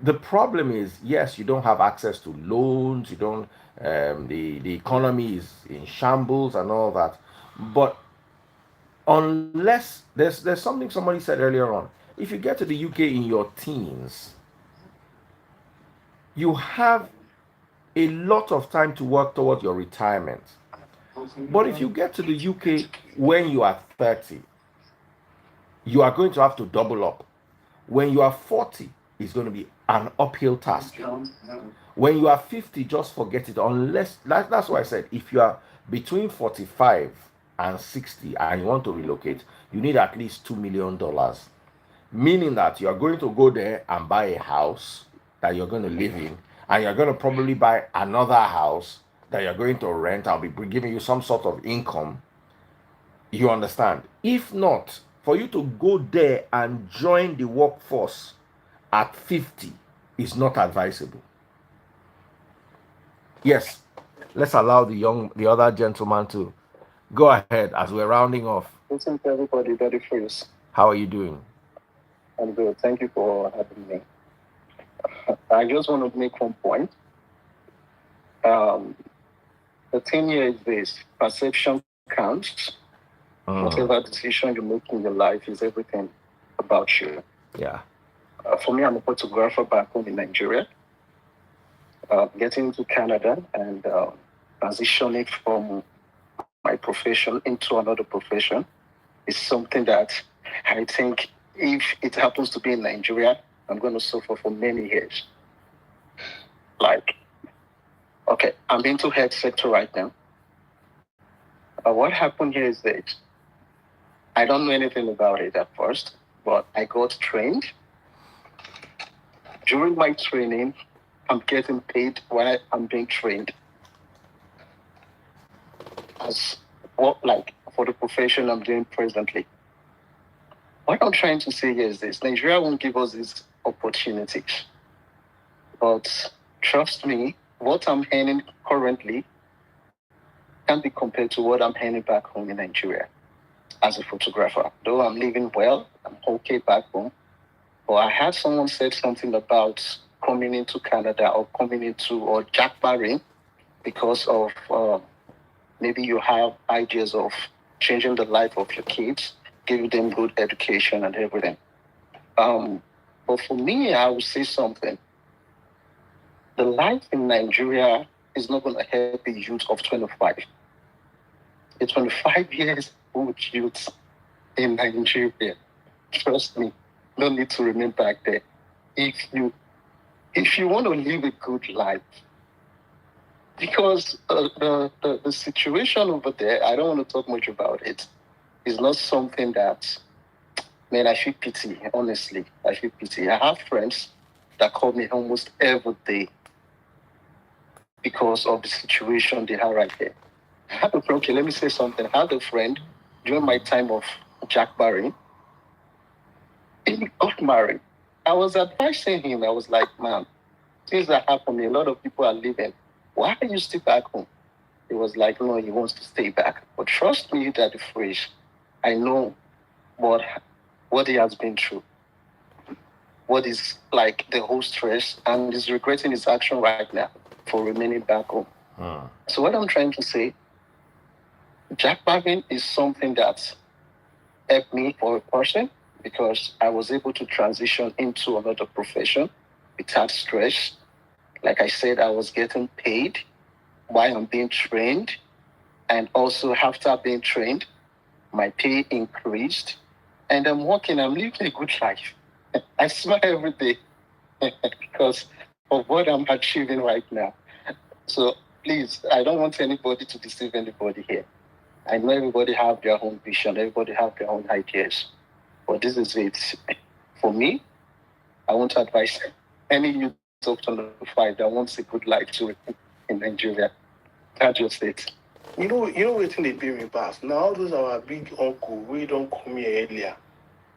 the problem is, yes, you don't have access to loans. You don't. The economy is in shambles and all that. But unless there's something somebody said earlier on, if you get to the UK in your teens, you have a lot of time to work towards your retirement. But if you get to the UK when you are 30, you are going to have to double up. When you are 40, it's going to be an uphill task. When you are 50, just forget it. Unless, that's why I said, if you are between 45 and 60 and you want to relocate, you need at least $2 million. Meaning that you are going to go there and buy a house that you're going to live in, and you're going to probably buy another house that you're going to rent. I'll be giving you some sort of income. You understand? If not, for you to go there and join the workforce at 50 is not advisable. Yes, let's allow the other gentleman to go ahead as we're rounding off. Listen to everybody very first. How are you doing? I'm good. Thank you for having me. I just want to make one point. Um, the thing here is this: perception counts. Whatever decision you make in your life is everything about you. Yeah. For me, I'm a photographer back home in Nigeria. Getting into Canada and transitioning from my profession into another profession is something that I think if it happens to be in Nigeria, I'm going to suffer for many years. Like, okay, I'm into health sector right now. What happened here is that I don't know anything about it at first, but I got trained. During my training, I'm getting paid while I'm being trained. As what, like, for the profession I'm doing presently. What I'm trying to say here is this: Nigeria won't give us these opportunities. But trust me, what I'm earning currently can be compared to what I'm earning back home in Nigeria as a photographer. Though I'm living well, I'm okay back home. But I had someone said something about coming into Canada or coming into or Japa because of maybe you have ideas of changing the life of your kids, giving them good education and everything. But for me, I would say something. The life in Nigeria is not going to help a youth of 25. A 25 years old youth in Nigeria, trust me, no need to remain back there. If you want to live a good life, because the situation over there, I don't want to talk much about it, is not something that, man, I feel pity, honestly. I feel pity. I have friends that call me almost every day because of the situation they have right there. I have a friend, okay, let me say something. I had a friend during my time of Jack Barry. He got married. I was advising him, I was like, man, things that happen, a lot of people are leaving. Why are you still back home? He was like, no, he wants to stay back. But trust me that the phrase, I know what he has been through, what is like the whole stress, and he's regretting his action right now for remaining back home. So what I'm trying to say, jackbagging is something that helped me for a person because I was able to transition into another profession without stress. Like I said, I was getting paid while I'm being trained. And also after being trained, my pay increased. And I'm working, I'm living a good life. I smile every day because of what I'm achieving right now. So please, I don't want anybody to deceive anybody here. I know everybody have their own vision, everybody have their own ideas, but this is it. For me, I want to advise any youth up to 5 that wants a good life to in Nigeria. That's just it. You know what they pay me pass. Now all those our big uncle, we don't come here earlier.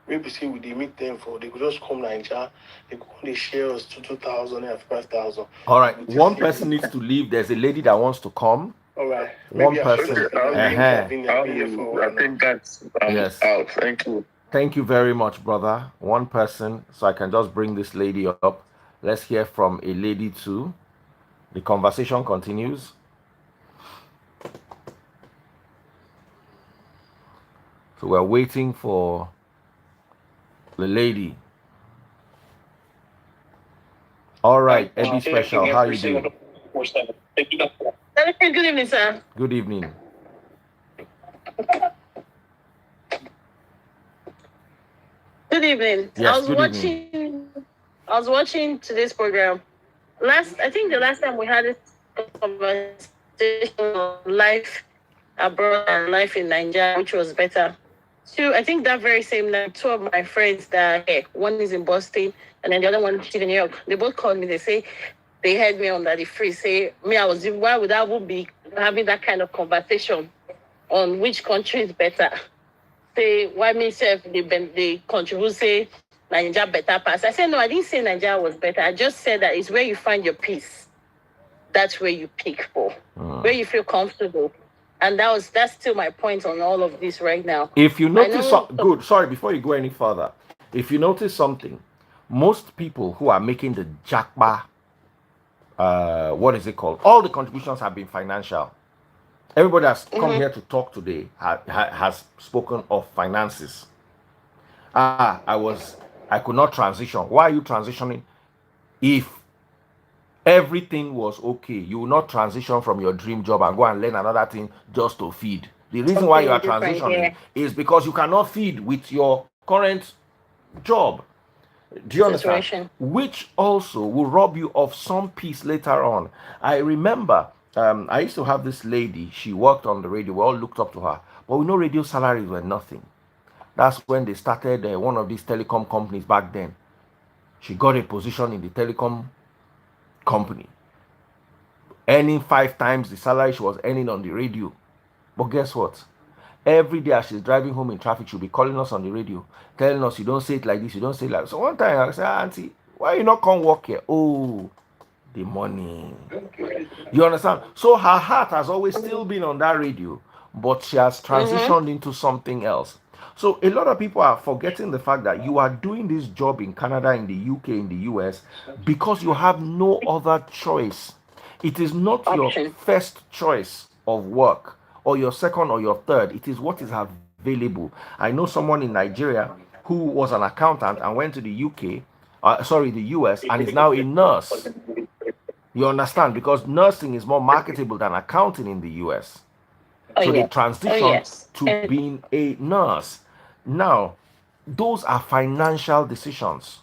Maybe say we they make them for they could just come Nigeria, they could only share us to 2,000 and 5,000. All right, one person needs to leave. There's a lady that wants to come. All right. One Maybe I should person. intervene. I'll be here for a while I now. think that's Yes. out. Thank you. Thank you very much, brother. One person, so I can just bring this lady up. Let's hear from a lady too. The conversation continues. So we're waiting for the lady. All right, Eddie Special, how are you doing? Good evening, sir. Good evening. Good evening. Yes, good evening. I was watching today's program. I think the last time we had this conversation on life abroad and life in Nigeria, which was better. Two, I think that very same night, two of my friends that one is in Boston and then the other one is in New York. They both called me. They say they heard me on the free. Say me, why would I would be having that kind of conversation on which country is better? Say why me self they contribute say Nigeria better pass. I said no, I didn't say Nigeria was better. I just said that it's where you find your peace. That's where you pick for, where you feel comfortable. And that's still my point on all of this right now. If you notice good, sorry, before you go any further, if you notice something, most people who are making the Japa, what is it called? All the contributions have been financial. Everybody that's come here to talk today has spoken of finances. I could not transition. Why are you transitioning? If everything was okay, you will not transition from your dream job and go and learn another thing just to feed. The reason why you are transitioning is because you cannot feed with your current job. Do you understand? Which also will rob you of some peace later on. I remember I used to have this lady. She worked on the radio. We all looked up to her, but we know radio salaries were nothing. That's when they started one of these telecom companies back then. She got a position in the telecom company, earning 5 times the salary she was earning on the radio. But guess what? Every day as she's driving home in traffic, she'll be calling us on the radio, telling us, you don't say it like this, you don't say it like that. So one time I said, Auntie, why you not come work here? Oh, the money. You understand? So her heart has always still been on that radio, but she has transitioned into something else. So a lot of people are forgetting the fact that you are doing this job in Canada, in the UK, in the US, because you have no other choice. It is not your first choice of work or your second or your third. It is what is available. I know someone in Nigeria who was an accountant and went to the the US, and is now a nurse. You understand? Because nursing is more marketable than accounting in the US. So they transition to being a nurse. Now, those are financial decisions.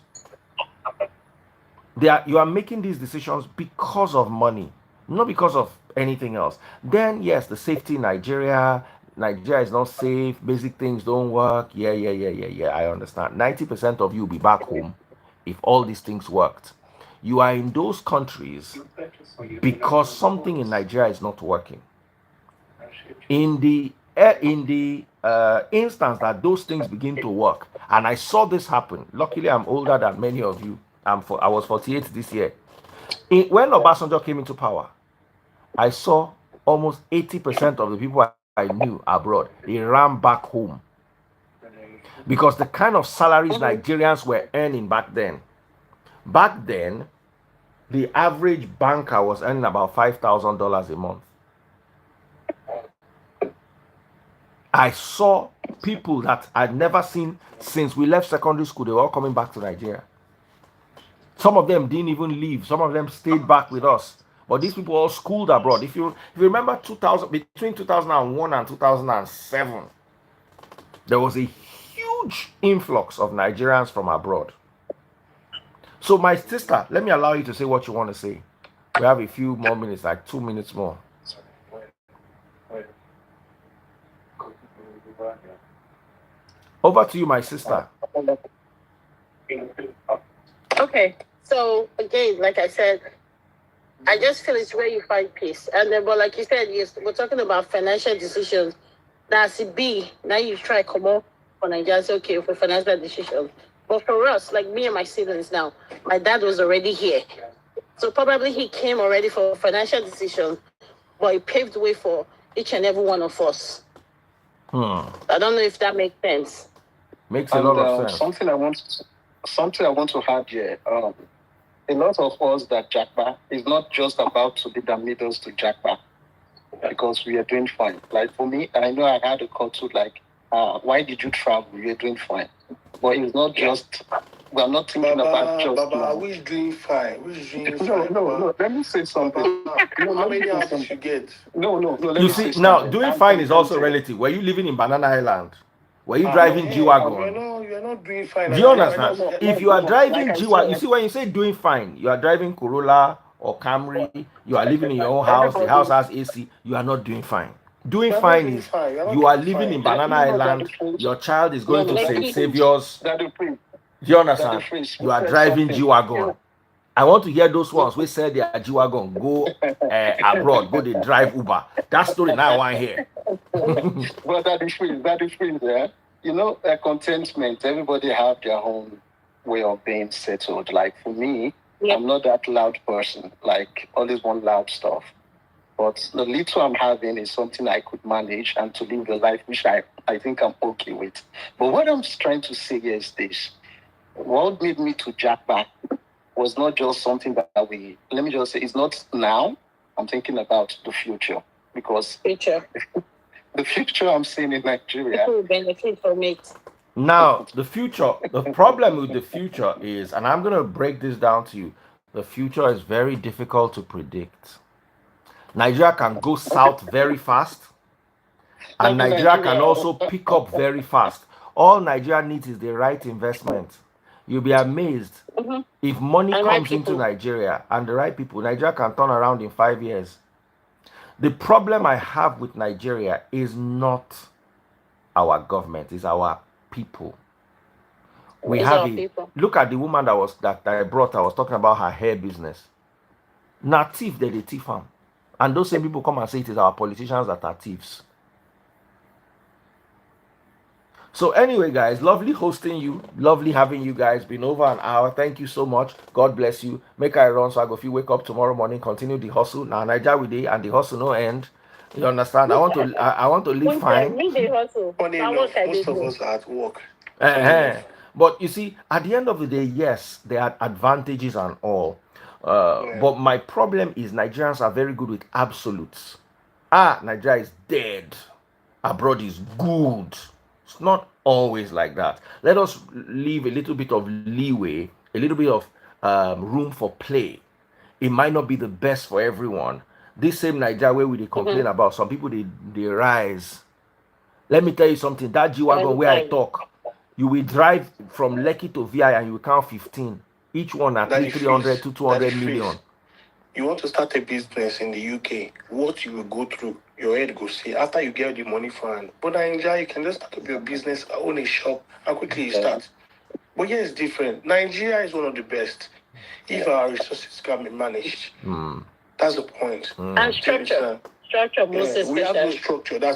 You are making these decisions because of money, not because of anything else. Then yes, the safety in Nigeria is not safe, basic things don't work. Yeah, I understand. 90% of you will be back home if all these things worked. You are in those countries because something in Nigeria is not working. In the instance that those things begin to work, and I saw this happen. Luckily, I'm older than many of you. I was 48 this year. When Obasanjo came into power, I saw almost 80% of the people I knew abroad, they ran back home. Because the kind of salaries Nigerians were earning back then, the average banker was earning about $5,000 a month. I saw people that I'd never seen since we left secondary school. They were all coming back to Nigeria. Some of them didn't even leave. Some of them stayed back with us. But these people all schooled abroad. If you remember between 2001 and 2007, there was a huge influx of Nigerians from abroad. So, my sister, let me allow you to say what you want to say. We have a few more minutes, like 2 minutes more. Over to you, my sister. Okay. So again, like I said, I just feel it's where you find peace. And then, but like you said, yes, we're talking about financial decisions. That's it B. Now you try come up for Nigeria, say, okay, for financial decisions. But for us, like me and my siblings now, my dad was already here. So probably he came already for financial decisions, but he paved the way for each and every one of us. I don't know if that makes sense. Makes a lot of sense. Something I want to add here. A lot of us that Japa is not just about to be the middles to Japa because we are doing fine. Like for me, I know I had a call to like, why did you travel? You're doing fine. But it's not just, we are not thinking about just. Baba, who is doing fine? Who is doing fine? No. Let me say something. How many houses you get? No. Let You me see, say now something. doing fine is also relative. Were you living in Banana Island? Were you driving G-Wagon? You're not doing fine. Do you understand? If you are driving G-Wagon, you see, when you say doing fine, you are driving Corolla or Camry, you are living in your own house, the house has AC, you are not doing fine. Doing fine is you are living in Banana Island, your child is going to St. Saviour's. Do you understand? You are driving G-Wagon. I want to hear those ones who say their G-Wagon go abroad, go they drive Uber. That story now I want to hear. But that is free there. You know, contentment, everybody have their own way of being settled. Like for me, I'm not that loud person, like always want loud stuff. But the little I'm having is something I could manage and to live the life which I think I'm okay with. But what I'm trying to say here is this. What made me to Japa was not just something that let me just say, it's not now. I'm thinking about the future. Because the future I'm seeing in Nigeria. People will benefit from it. Now, the future, the problem with the future is, and I'm going to break this down to you, the future is very difficult to predict. Nigeria can go south very fast, and Nigeria can also pick up very fast. All Nigeria needs is the right investment. You'll be amazed if money comes into Nigeria and the right people, Nigeria can turn around in 5 years. The problem I have with Nigeria is not our government, it's our people. We have a look at the woman that I brought. I was talking about her hair business. Now thief, they're the thief farm. And those same people come and say it is our politicians that are thieves. So anyway, guys, lovely hosting you. Lovely having you guys. Been over an hour. Thank you so much. God bless you. Make I run so I go if you wake up tomorrow morning, continue the hustle. Now Nigeria with day and the hustle no end. You understand? I want to live fine. Funny enough, most of us are at work. But you see, at the end of the day, yes, there are advantages and all. But my problem is Nigerians are very good with absolutes. Nigeria is dead. Abroad is good. It's not always like that. Let us leave a little bit of leeway, a little bit of room for play. It might not be the best for everyone. This same Nigeria where we complain about, some people they rise. Let me tell you something. That G-Wagon where I talk, you will drive from Lekki to VI and you will count 15. Each one at 300 to 200 million. You want to start a business in the UK, what you will go through, your head go see after you get the money for hand. But in Nigeria, you can just start up your business, own a shop, and quickly you start. But here it's different. Nigeria is one of the best. If our resources can be managed, that's the point. And structure. Structure, most especially. We have no structure. That's